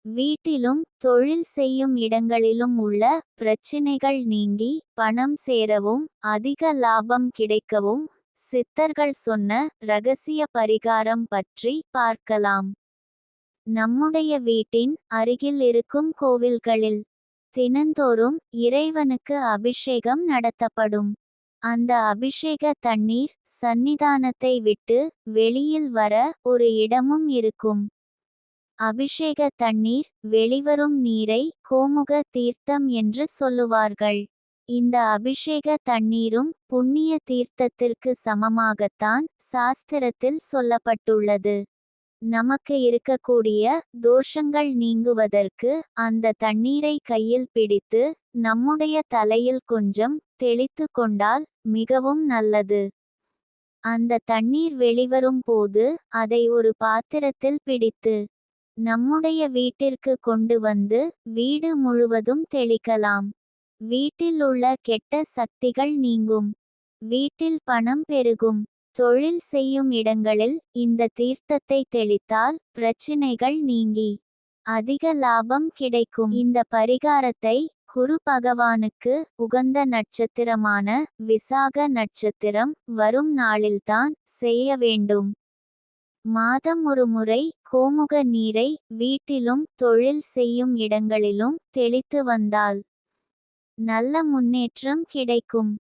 வீட்டிலும் தொழில் செய்யும் இடங்களிலும் உள்ள பிரச்சினைகள் நீங்கி பணம் சேரவும் அதிக லாபம் கிடைக்கவும் சித்தர்கள் சொன்ன ரகசிய பரிகாரம் பற்றி பார்க்கலாம். நம்முடைய வீட்டின் அருகில் இருக்கும் கோவில்களில் தினந்தோறும் இறைவனுக்கு அபிஷேகம் நடத்தப்படும். அந்த அபிஷேக தண்ணீர் சந்நிதானத்தை விட்டு வெளியில் வர ஒரு இடமும் இருக்கும். அபிஷேக தண்ணீர் வெளிவரும் நீரை கோமுக தீர்த்தம் என்று சொல்லுவார்கள். இந்த அபிஷேக தண்ணீரும் புண்ணிய தீர்த்தத்திற்கு சமமாகத்தான் சாஸ்திரத்தில் சொல்லப்பட்டுள்ளது. நமக்கு இருக்கக்கூடிய தோஷங்கள் நீங்குவதற்கு அந்த தண்ணீரை கையில் பிடித்து நம்முடைய தலையில் கொஞ்சம் தெளித்து கொண்டால் மிகவும் நல்லது. அந்த தண்ணீர் வெளிவரும் போது அதை ஒரு பாத்திரத்தில் பிடித்து நம்முடைய வீட்டிற்கு கொண்டு வந்து வீடு முழுவதும் தெளிக்கலாம். வீட்டில் உள்ள கெட்ட சக்திகள் நீங்கும். வீட்டில் பணம் பெருகும். தொழில் செய்யும் இடங்களில் இந்த தீர்த்தத்தை தெளித்தால் பிரச்சினைகள் நீங்கி அதிக லாபம் கிடைக்கும். இந்த பரிகாரத்தை குரு பகவானுக்கு உகந்த நட்சத்திரமான விசாக நட்சத்திரம் வரும் நாளில்தான் செய்ய வேண்டும். மாதம் ஒரு முறை கோமுக நீரை வீட்டிலும் தொழில் செய்யும் இடங்களிலும் தெளித்து வந்தால் நல்ல முன்னேற்றம் கிடைக்கும்.